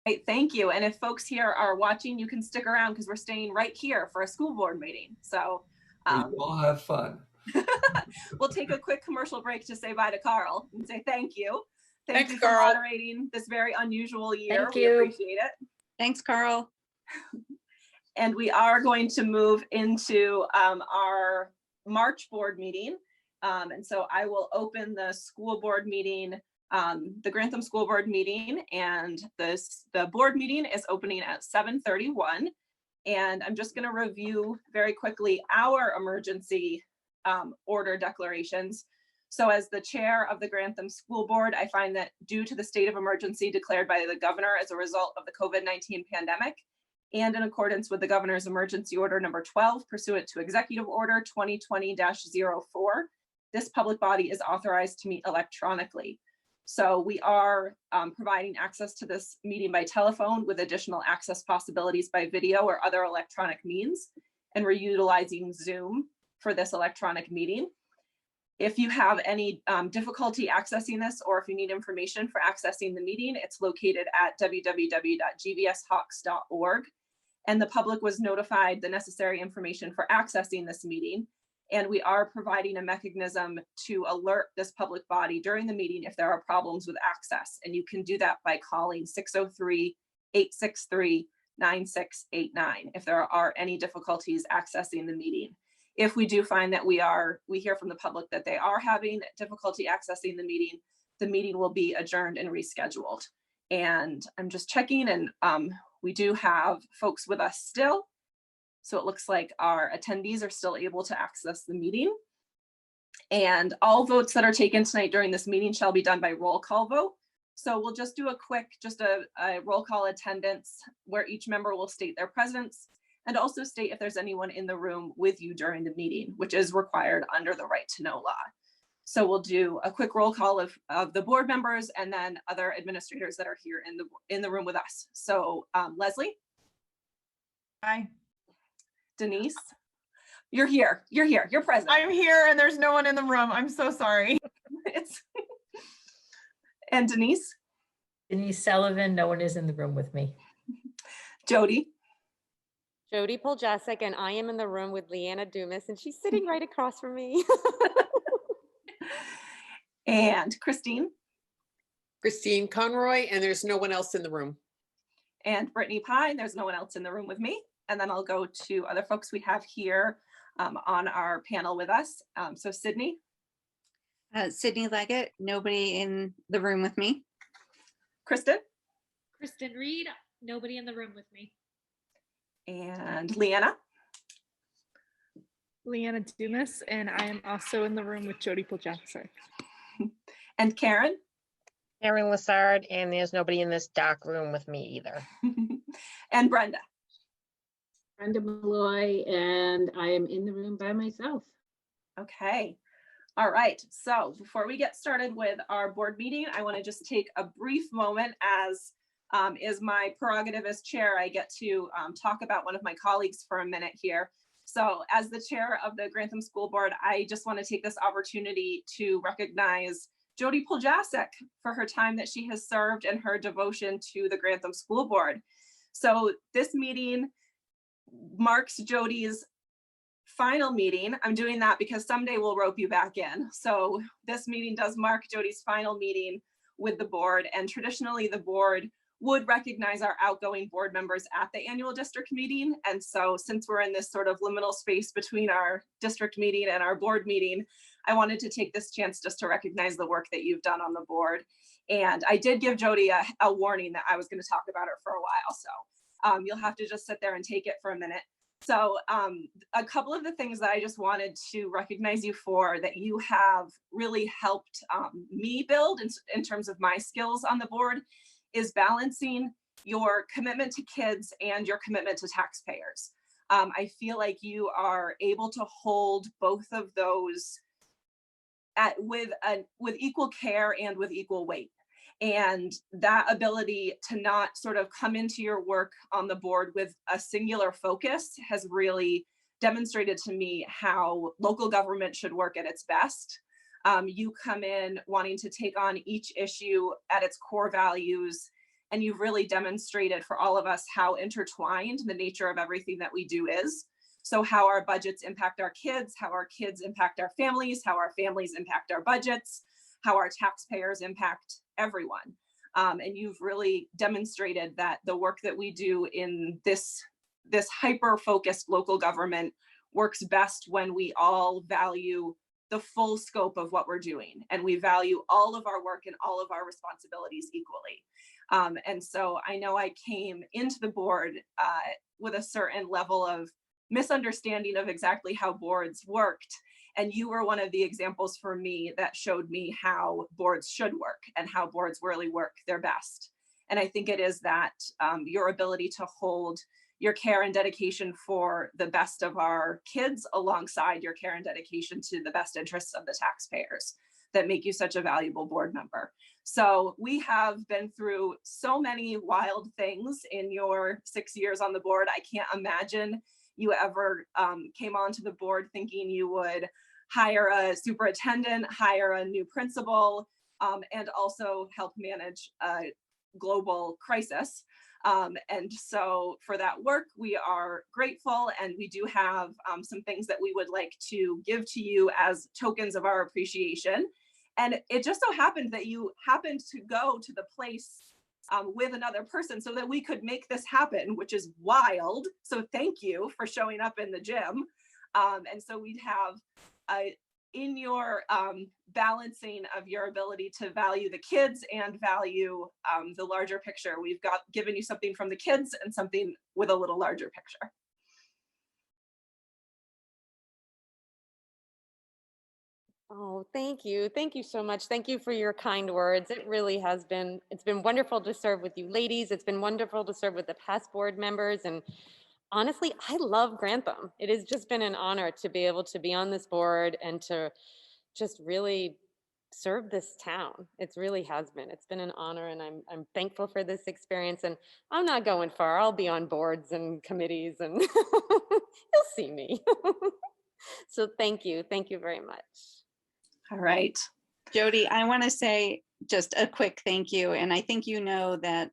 Great, thank you. And if folks here are watching, you can stick around because we're staying right here for a school board meeting. So you all have fun. we'll take a quick commercial break to say bye to Carl and say thank you. Thank Thanks, you for Carl. moderating this very unusual year. Thank We you. appreciate it. Thanks, Carl. And we are going to move into our March board meeting. And so I will open the school board meeting, the Grantham School Board meeting, and the board meeting is opening at 7:31. And I'm just going to review very quickly our emergency order declarations. So as the chair of the Grantham School Board, I find that due to the state of emergency declared by the governor as a result of the COVID-19 pandemic, and in accordance with the governor's emergency order number 12 pursuant to executive order 2020-04, this public body is authorized to meet electronically. So we are providing access to this meeting by telephone with additional access possibilities by video or other electronic means. And we're utilizing Zoom for this electronic meeting. If you have any difficulty accessing this, or if you need information for accessing the meeting, it's located at www.gvshawks.org. And the public was notified the necessary information for accessing this meeting. And we are providing a mechanism to alert this public body during the meeting if there are problems with access. And you can do that by calling 603-863-9689 if there are any difficulties accessing the meeting. If we do find that we hear from the public that they are having difficulty accessing the meeting will be adjourned and rescheduled. And I'm just checking, and we do have folks with us still. So it looks like our attendees are still able to access the meeting. And all votes that are taken tonight during this meeting shall be done by roll call vote. So we'll just do a quick, a roll call attendance where each member will state their presence and also state if there's anyone in the room with you during the meeting, which is required under the right to know law. So we'll do a quick roll call of the board members and then other administrators that are here in the room with us. So Leslie. Hi. Denise. You're here, you're present. I'm here and there's no one in the room. I'm so sorry. And Denise. Denise Sullivan, no one is in the room with me. Jody. Jody Poljasic, and I am in the room with Leanna Dumas, and she's sitting right across from me. And Christine. Christine Conroy, and there's no one else in the room. And Brittany Pye, there's no one else in the room with me. And then I'll go to other folks we have here on our panel with us. So Sydney. Sydney Leggett, nobody in the room with me. Kristen. Kristen Reed, nobody in the room with me. And Leanna. Leanna Dumas, and I am also in the room with Jody Poljasic. And Karen. Karen Lassard, and there's nobody in this dark room with me either. And Brenda. Brenda Malloy, and I am in the room by myself. Okay. All right. So before we get started with our board meeting, I want to just take a brief moment, as is my prerogative as chair. I get to talk about one of my colleagues for a minute here. So as the chair of the Grantham School Board, I just want to take this opportunity to recognize Jody Poljasic for her time that she has served and her devotion to the Grantham School Board. So this meeting marks Jody's final meeting. I'm doing that because someday we'll rope you back in. So this meeting does mark Jody's final meeting with the board, and traditionally the board would recognize our outgoing board members at the annual district meeting. And so since we're in this sort of liminal space between our district meeting and our board meeting, I wanted to take this chance just to recognize the work that you've done on the board. And I did give Jody a warning that I was going to talk about her for a while. So you'll have to just sit there and take it for a minute. So a couple of the things that I just wanted to recognize you for that you have really helped me build in terms of my skills on the board is balancing your commitment to kids and your commitment to taxpayers. I feel like you are able to hold both of those with equal care and with equal weight. And that ability to not sort of come into your work on the board with a singular focus has really demonstrated to me how local government should work at its best. You come in wanting to take on each issue at its core values And you've really demonstrated for all of us how intertwined the nature of everything that we do is. So how our budgets impact our kids, how our kids impact our families, how our families impact our budgets, how our taxpayers impact everyone. And you've really demonstrated that the work that we do in this hyper-focused local government works best when we all value the full scope of what we're doing, and we value all of our work and all of our responsibilities equally. And so I know I came into the board with a certain level of misunderstanding of exactly how boards worked. And you were one of the examples for me that showed me how boards should work and how boards really work their best. And I think it is that your ability to hold your care and dedication for the best of our kids alongside your care and dedication to the best interests of the taxpayers that make you such a valuable board member. So we have been through so many wild things in your 6 years on the board. I can't imagine you ever came onto the board thinking you would hire a superintendent, hire a new principal, and also help manage a global crisis. And so for that work, we are grateful, and we do have some things that we would like to give to you as tokens of our appreciation. And it just so happened that you happened to go to the place with another person so that we could make this happen, which is wild. So thank you for showing up in the gym. And so we'd have in your balancing of your ability to value the kids and value the larger picture, we've given you something from the kids and something with a little larger picture. Oh, thank you. Thank you so much. Thank you for your kind words. It really has been, it's been wonderful to serve with you ladies. It's been wonderful to serve with the past board members. And honestly, I love Grantham. It has just been an honor to be able to be on this board and to just really serve this town. It really has been. It's been an honor, and I'm thankful for this experience. And I'm not going far. I'll be on boards and committees, and you'll see me. So thank you. Thank you very much. All right. Jody, I want to say just a quick thank you. And I think you know that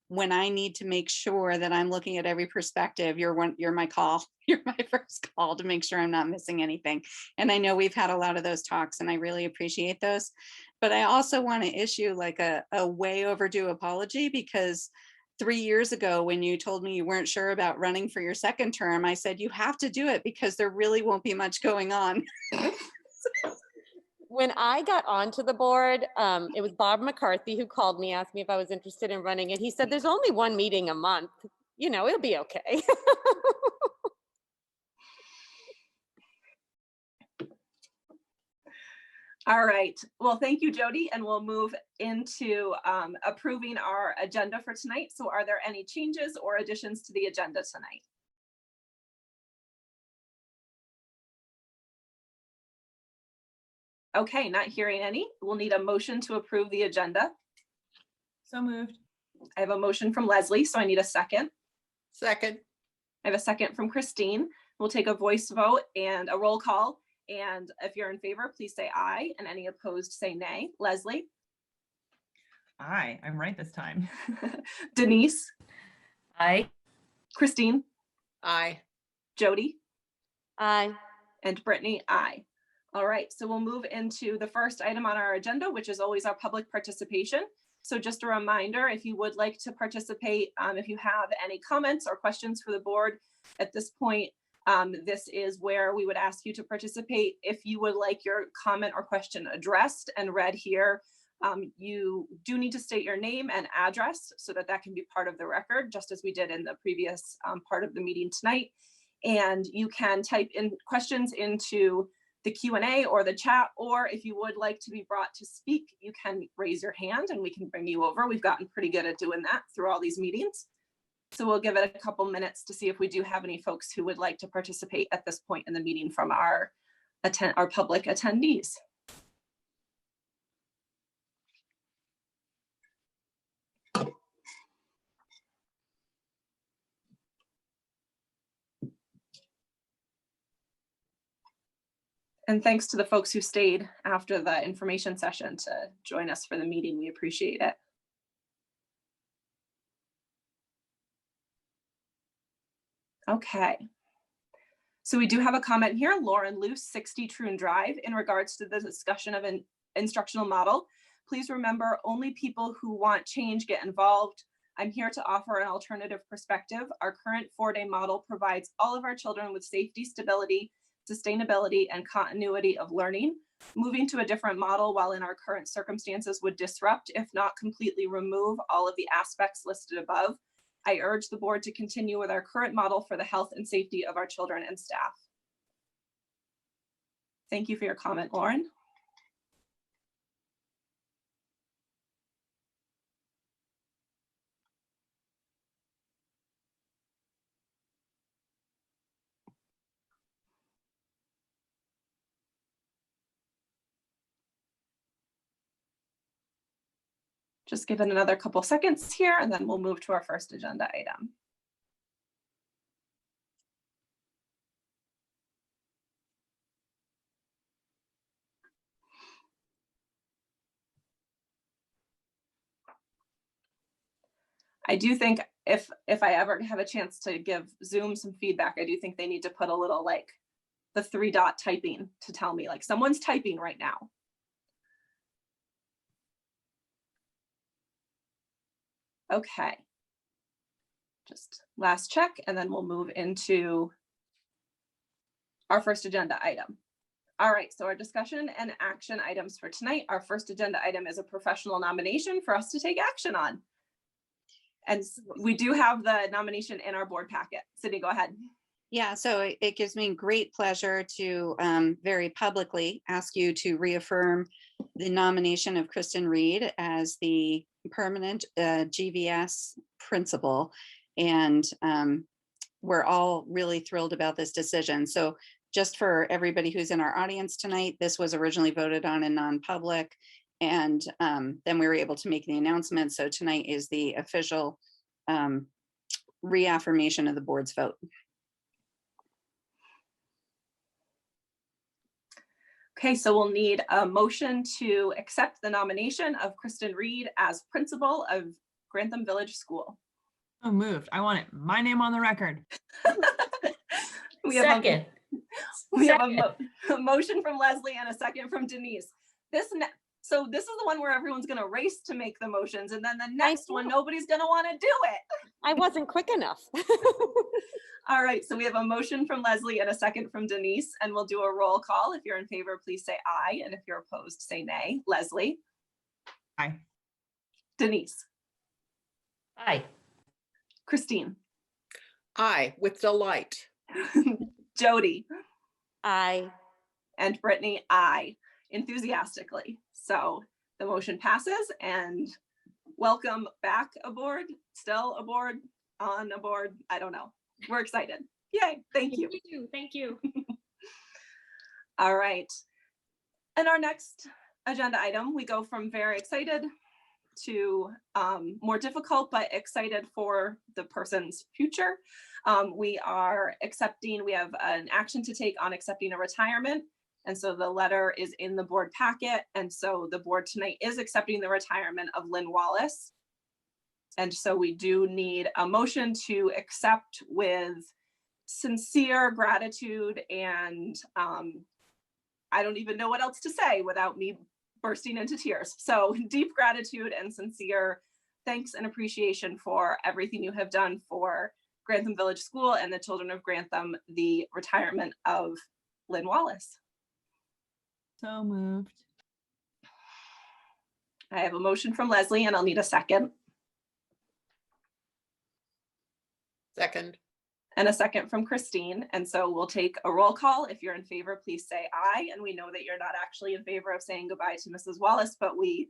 when I need to make sure that I'm looking at every perspective, you're my call. You're my first call to make sure I'm not missing anything. And I know we've had a lot of those talks, and I really appreciate those. But I also want to issue like a way overdue apology, because 3 years ago, when you told me you weren't sure about running for your second term, I said, you have to do it because there really won't be much going on. When I got onto the board, it was Bob McCarthy who called me, asked me if I was interested in running, and he said, there's only one meeting a month. You know, it'll be okay. All right. Well, thank you, Jody, and we'll move into approving our agenda for tonight. So are there any changes or additions to the agenda tonight? Okay, not hearing any. We'll need a motion to approve the agenda. So moved. I have a motion from Leslie, so I need a second. Second. I have a second from Christine. We'll take a voice vote and a roll call. And if you're in favor, please say aye, and any opposed say nay. Leslie? Aye, I'm right this time. Denise? Aye. Christine? Aye. Jody? Aye. And Brittany? Aye. All right, so we'll move into the first item on our agenda, which is always our public participation. So just a reminder, if you would like to participate, if you have any comments or questions for the board at this point, this is where we would ask you to participate. If you would like your comment or question addressed and read here, you do need to state your name and address so that that can be part of the record, just as we did in the previous part of the meeting tonight. And you can type in questions into the Q&A or the chat, or if you would like to be brought to speak, you can raise your hand and we can bring you over. We've gotten pretty good at doing that through all these meetings. So we'll give it a couple minutes to see if we do have any folks who would like to participate at this point in the meeting from our public attendees. And thanks to the folks who stayed after the information session to join us for the meeting. We appreciate it. Okay. So we do have a comment here, Lauren Luce, 60 Troon Drive, in regards to the discussion of an instructional model. Please remember, only people who want change get involved. I'm here to offer an alternative perspective. Our current 4-day model provides all of our children with safety, stability, sustainability, and continuity of learning. Moving to a different model while in our current circumstances would disrupt, if not completely remove, all of the aspects listed above. I urge the board to continue with our current model for the health and safety of our children and staff. Thank you for your comment, Lauren. Just give it another couple seconds here, and then we'll move to our first agenda item. I do think if I ever have a chance to give Zoom some feedback, I do think they need to put a little like the 3-dot typing to tell me like someone's typing right now. Okay. Just last check, and then we'll move into our first agenda item. All right, so our discussion and action items for tonight. Our first agenda item is a professional nomination for us to take action on. And we do have the nomination in our board packet. Sydney, go ahead. Yeah, so it gives me great pleasure to very publicly ask you to reaffirm the nomination of Kristen Reed as the permanent GVS principal. And we're all really thrilled about this decision. So just for everybody who's in our audience tonight, this was originally voted on in non-public, and then we were able to make the announcement. So tonight is the official reaffirmation of the board's vote. Okay, so we'll need a motion to accept the nomination of Kristen Reed as principal of Grantham Village School. So moved. I want it. My name on the record. We have Second. a motion from Leslie and a second from Denise. So this is the one where everyone's going to race to make the motions, and then the next one, nobody's going to want to do it. I wasn't quick enough. All right, so we have a motion from Leslie and a second from Denise, and we'll do a roll call. If you're in favor, please say aye, and if you're opposed, say nay. Leslie? Aye. Denise? Aye. Christine? Aye, with delight. Jody? Aye. And Brittany? Aye, enthusiastically. So the motion passes, and welcome back aboard, still aboard, on aboard, I don't know. We're excited. Yay, thank you. Thank you. All right. And our next agenda item, we go from very excited to more difficult, but excited for the person's future. We have an action to take on accepting a retirement. And so the letter is in the board packet. And so the board tonight is accepting the retirement of Lynn Wallace. And so we do need a motion to accept with sincere gratitude, and I don't even know what else to say without me bursting into tears. So deep gratitude and sincere thanks and appreciation for everything you have done for Grantham Village School and the children of Grantham, the retirement of Lynn Wallace. So moved. I have a motion from Leslie, and I'll need a second. Second. And a second from Christine. And so we'll take a roll call. If you're in favor, please say aye. And we know that you're not actually in favor of saying goodbye to Mrs. Wallace, but we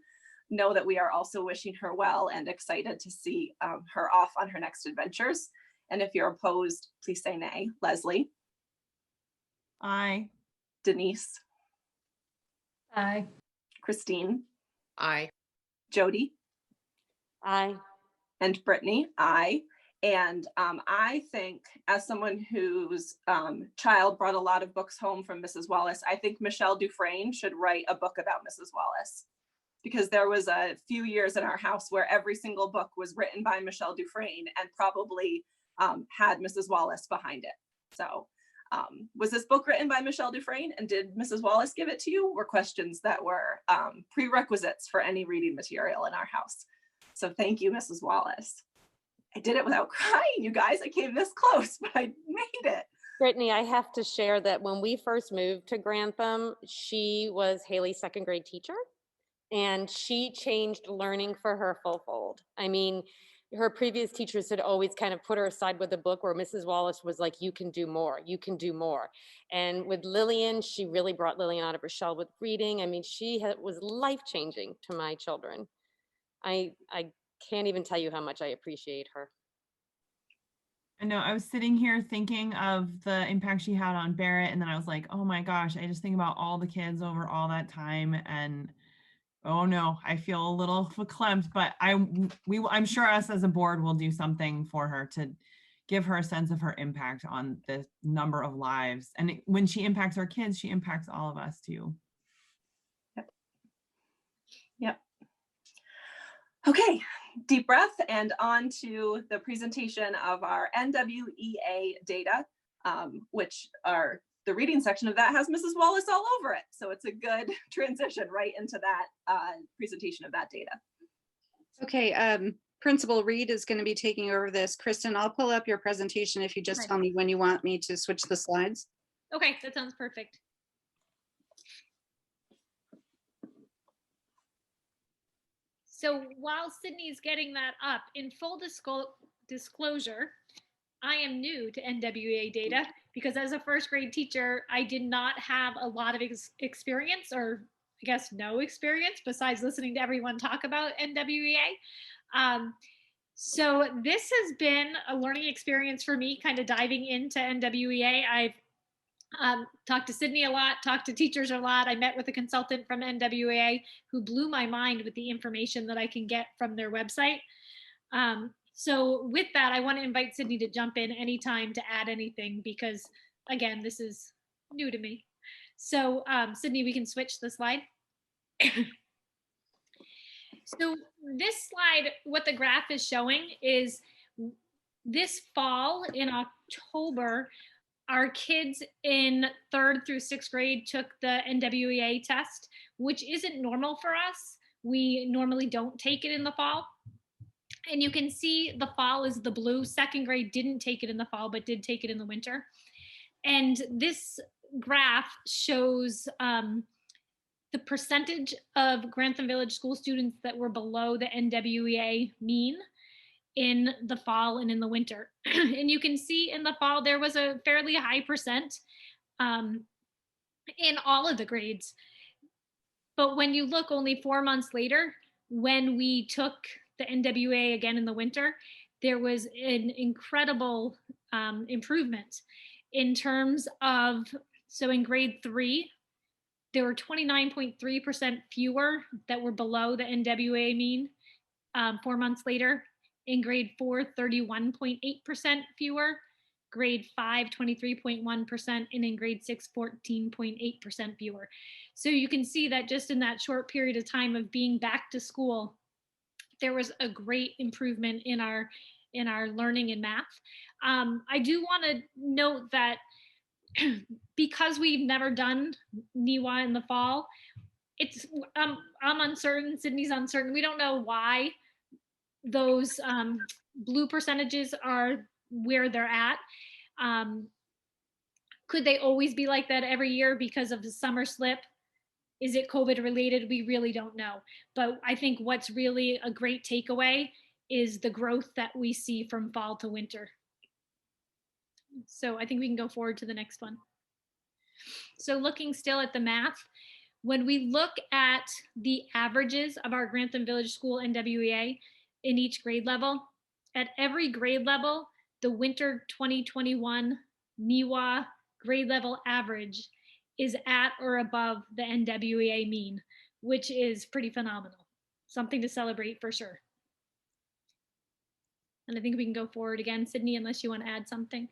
know that we are also wishing her well and excited to see her off on her next adventures. And if you're opposed, please say nay. Leslie? Aye. Denise? Aye. Christine? Aye. Jody? Aye. And Brittany? Aye. And I think, as someone whose child brought a lot of books home from Mrs. Wallace, I think Michelle Dufresne should write a book about Mrs. Wallace, because there was a few years in our house where every single book was written by Michelle Dufresne, and probably had Mrs. Wallace behind it. So was this book written by Michelle Dufresne, and did Mrs. Wallace give it to you? Were questions that were prerequisites for any reading material in our house. So thank you, Mrs. Wallace. I did it without crying, you guys. I came this close, but I made it. Brittany, I have to share that when we first moved to Grantham, she was Haley's second grade teacher, and she changed learning for her full-fold. I mean, her previous teachers had always kind of put her aside with the book, where Mrs. Wallace was like, you can do more, you can do more. And with Lillian, she really brought Lillian out of her shell with reading. I mean, she was life-changing to my children. I can't even tell you how much I appreciate her. I know I was sitting here thinking of the impact she had on Barrett, and then I was like, oh my gosh, I just think about all the kids over all that time, and oh no, I feel a little verklempt, but I'm sure us as a board will do something for her to give her a sense of her impact on the number of lives. And when she impacts our kids, she impacts all of us too. Yep. Okay, deep breath, and on to the presentation of our NWEA data, which are the reading section of that has Mrs. Wallace all over it. So it's a good transition right into that presentation of that data. Okay, Principal Reed is going to be taking over this. Kristen, I'll pull up your presentation if you just Okay. tell me when you want me to switch the slides. Okay, that sounds perfect. So while Sydney's getting that up, in full disclosure, I am new to NWEA data because as a first grade teacher, I did not have a lot of experience, or I guess no experience, besides listening to everyone talk about NWEA. So this has been a learning experience for me, kind of diving into NWEA. I've talked to Sydney a lot, talked to teachers a lot. I met with a consultant from NWEA who blew my mind with the information that I can get from their website. So with that, I want to invite Sydney to jump in anytime to add anything, because again, this is new to me. So Sydney, we can switch the slide. So this slide, what the graph is showing is this fall in October, our kids in 3rd through 6th grade took the NWEA test, which isn't normal for us. We normally don't take it in the fall. And you can see the fall is the blue. 2nd grade didn't take it in the fall, but did take it in the winter. And this graph shows the percentage of Grantham Village school students that were below the NWEA mean in the fall and in the winter. And you can see in the fall, there was a fairly high percent in all of the grades. But when you look only 4 months later, when we took the NWEA again in the winter, there was an incredible improvement in terms of, so in grade 3, there were 29.3% fewer that were below the NWEA mean 4 months later. In grade 4, 31.8% fewer. Grade 5, 23.1%, and in grade 6, 14.8% fewer. So you can see that just in that short period of time of being back to school, there was a great improvement in our learning in math. I do want to note that because we've never done NWEA in the fall, it's I'm uncertain, Sydney's uncertain. We don't know why those blue percentages are where they're at. Could they always be like that every year because of the summer slip? Is it COVID related? We really don't know. But I think what's really a great takeaway is the growth that we see from fall to winter. So I think we can go forward to the next one. So looking still at the math, when we look at the averages of our Grantham Village School NWEA in each grade level, at every grade level, the winter 2021 NWEA grade level average is at or above the NWEA mean, which is pretty phenomenal. Something to celebrate for sure. And I think we can go forward again, Sydney, unless you want to add something.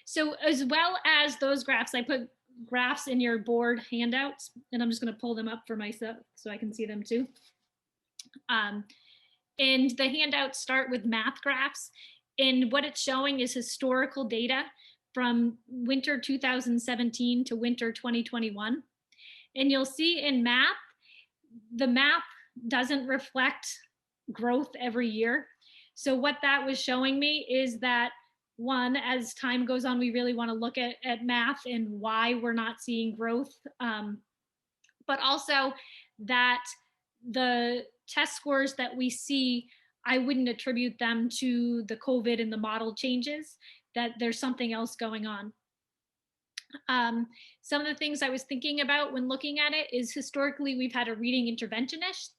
So as well as those graphs, I put graphs in your board handouts, and I'm just going to pull them up for myself so I can see them too. And the handouts start with math graphs. And what it's showing is historical data from winter 2017 to winter 2021. And you'll see in math, the math doesn't reflect growth every year. So what that was showing me is that, one, as time goes on, we really want to look at math and why we're not seeing growth, but also that the test scores that we see, I wouldn't attribute them to the COVID and the model changes, that there's something else going on. Some of the things I was thinking about when looking at it is historically we've had a reading interventionist,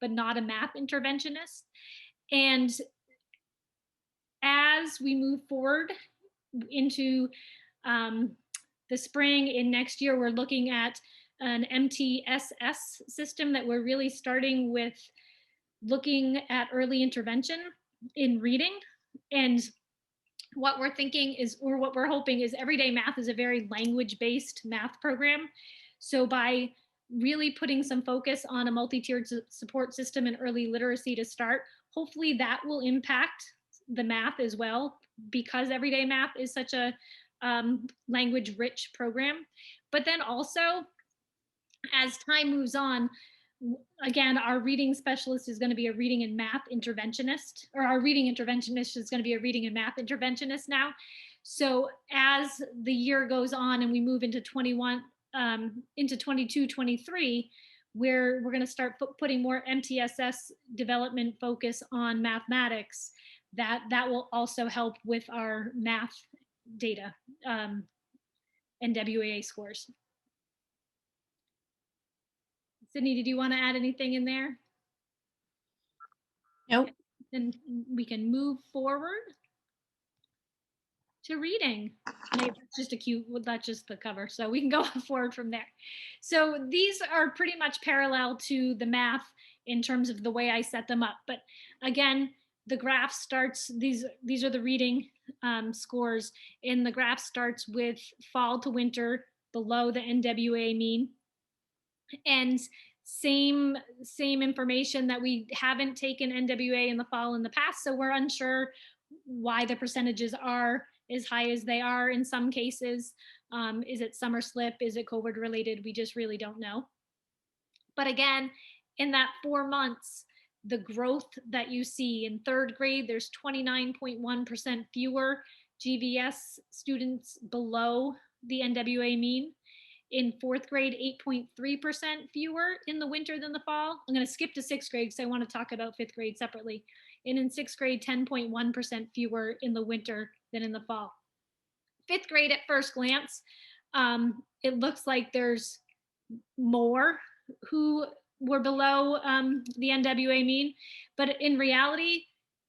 but not a math interventionist. And as we move forward into the spring in next year, we're looking at an MTSS system that we're really starting with looking at early intervention in reading. And what we're thinking is, or what we're hoping is, everyday math is a very language-based math program. So by really putting some focus on a multi-tiered support system and early literacy to start, hopefully that will impact the math as well, because everyday math is such a language-rich program. But then also, as time moves on, again, our reading specialist is going to be a reading and math interventionist, or our reading interventionist is going to be a reading and math interventionist now. So as the year goes on and we move into 21, into 22, 23, where we're going to start putting more MTSS development focus on mathematics, that will also help with our math data, NWEA scores. Sydney, did you want to add anything in there? Nope. Then we can move forward to reading. Maybe that's just a cute, well, that's just the cover. So we can go forward from there. So these are pretty much parallel to the math in terms of the way I set them up. But again, the graph starts, these are the reading scores, and the graph starts with fall to winter below the NWEA mean. And same information that we haven't taken NWEA in the fall in the past, so we're unsure why the percentages are as high as they are in some cases. Is it summer slip? Is it COVID related? We just really don't know. But again, in that 4 months, the growth that you see in third grade, there's 29.1% fewer GVS students below the NWEA mean. In fourth grade, 8.3% fewer in the winter than the fall. I'm going to skip to sixth grade because I want to talk about fifth grade separately. And in sixth grade, 10.1% fewer in the winter than in the fall. Fifth grade, at first glance, it looks like there's more who were below the NWEA mean. But in reality,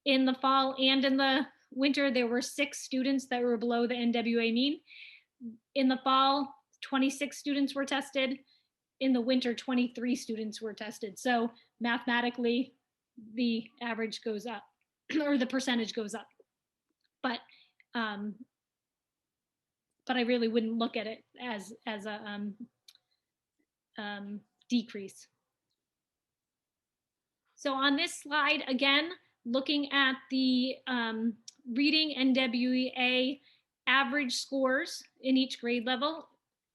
in the fall and in the winter, there were 6 students that were below the NWEA mean. In the fall, 26 students were tested. In the winter, 23 students were tested. So mathematically, the average goes up, or the percentage goes up. But I really wouldn't look at it as a decrease. So on this slide, again, looking at the reading NWEA average scores in each grade level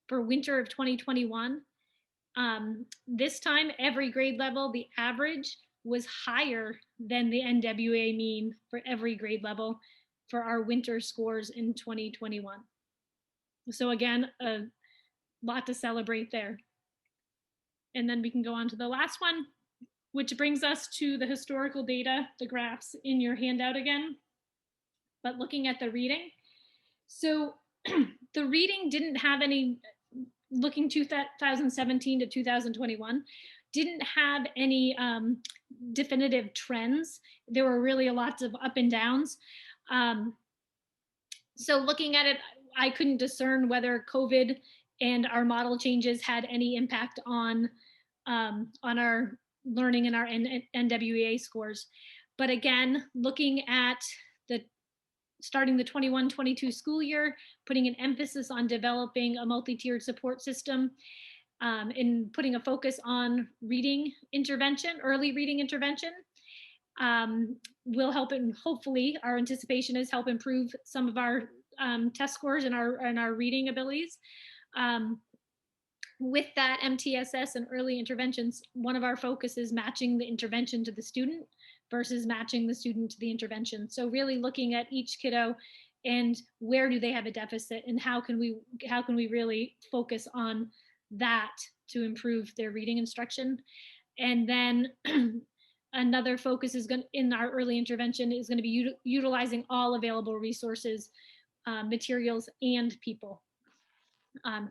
for winter of 2021. This time, every grade level, the average was higher than the NWEA mean for every grade level for our winter scores in 2021. So again, a lot to celebrate there. And then we can go on to the last one, which brings us to the historical data, the graphs in your handout again, but looking at the reading. So the reading didn't have any, looking 2017 to 2021, didn't have any definitive trends. There were really lots of up and downs. So looking at it, I couldn't discern whether COVID and our model changes had any impact on our learning and our NWEA scores. But again, looking at starting the 21-22 school year, putting an emphasis on developing a multi-tiered support system, and putting a focus on reading intervention, early reading intervention. will help, and hopefully our anticipation is help improve some of our test scores and our reading abilities. With that MTSS and early interventions, one of our focus is matching the intervention to the student versus matching the student to the intervention. So really looking at each kiddo and where do they have a deficit, and how can we really focus on that to improve their reading instruction. And then another focus is going in our early intervention is going to be utilizing all available resources, materials, and people,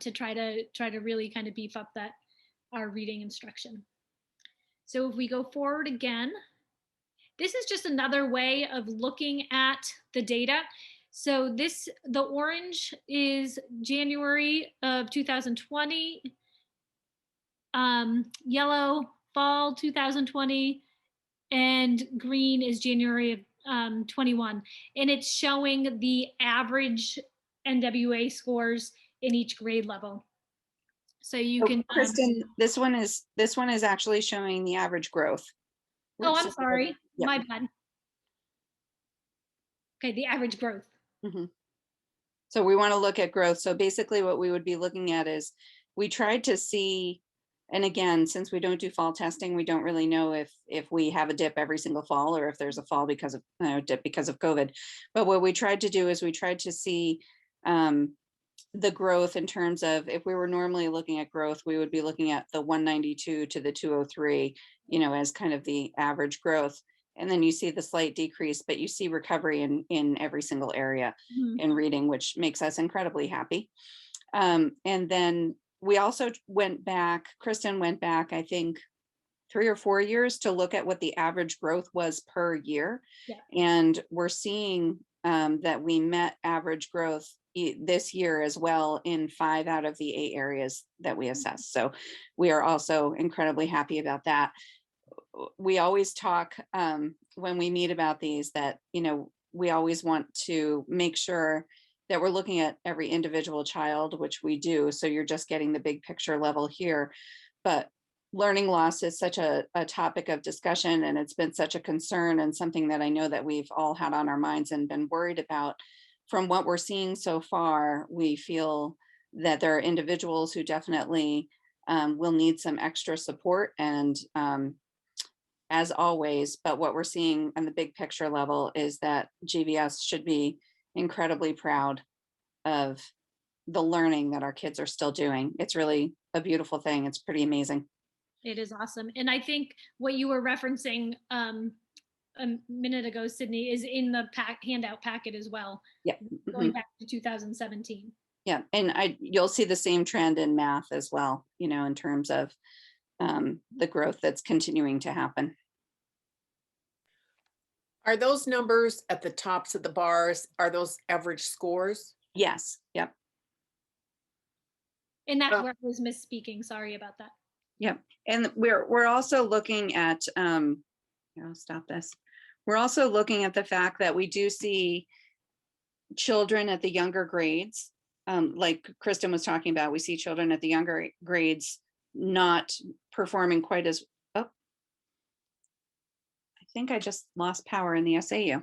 to try to really kind of beef up that our reading instruction. So if we go forward again, this is just another way of looking at the data. So the orange is January of 2020, yellow fall 2020, and green is January of 21. And it's showing the average NWEA scores in each grade level. So you can Kristen, this one is actually showing the average growth. Oh, I'm sorry. Yep. My bad. Okay, the average growth. Mm-hmm. So we want to look at growth. So basically what we would be looking at is we tried to see, and again, since we don't do fall testing, we don't really know if we have a dip every single fall or if there's a fall because of dip because of COVID. But what we tried to do is we tried to see the growth in terms of, if we were normally looking at growth, we would be looking at the 192 to the 203, as kind of the average growth. And then you see the slight decrease, but you see recovery in every single area in reading, which makes us incredibly happy. And then we also went back, Kristen went back, I think 3 or 4 years to look at what the average growth was per year. Yeah. And we're seeing that we met average growth this year as well in 5 out of the 8 areas that we assessed. So we are also incredibly happy about that. We always talk when we meet about these that, we always want to make sure that we're looking at every individual child, which we do. So you're just getting the big picture level here. But learning loss is such a topic of discussion, and it's been such a concern and something that I know that we've all had on our minds and been worried about. From what we're seeing so far, we feel that there are individuals who definitely will need some extra support, and as always, but what we're seeing on the big picture level is that GVS should be incredibly proud of the learning that our kids are still doing. It's really a beautiful thing. It's pretty amazing. It is awesome. And I think what you were referencing a minute ago, Sydney, is in the handout packet as well. Yeah. Going back to 2017. Yeah, and you'll see the same trend in math as well, in terms of the growth that's continuing to happen. Are those numbers at the tops of the bars, are those average scores? Yes. Yep. And that's where I was misspeaking. Sorry about that. Yep. And we're also looking at, I'll stop this. We're also looking at the fact that we do see children at the younger grades, like Kristen was talking about, we see children at the younger grades not performing quite as, I think I just lost power in the SAU.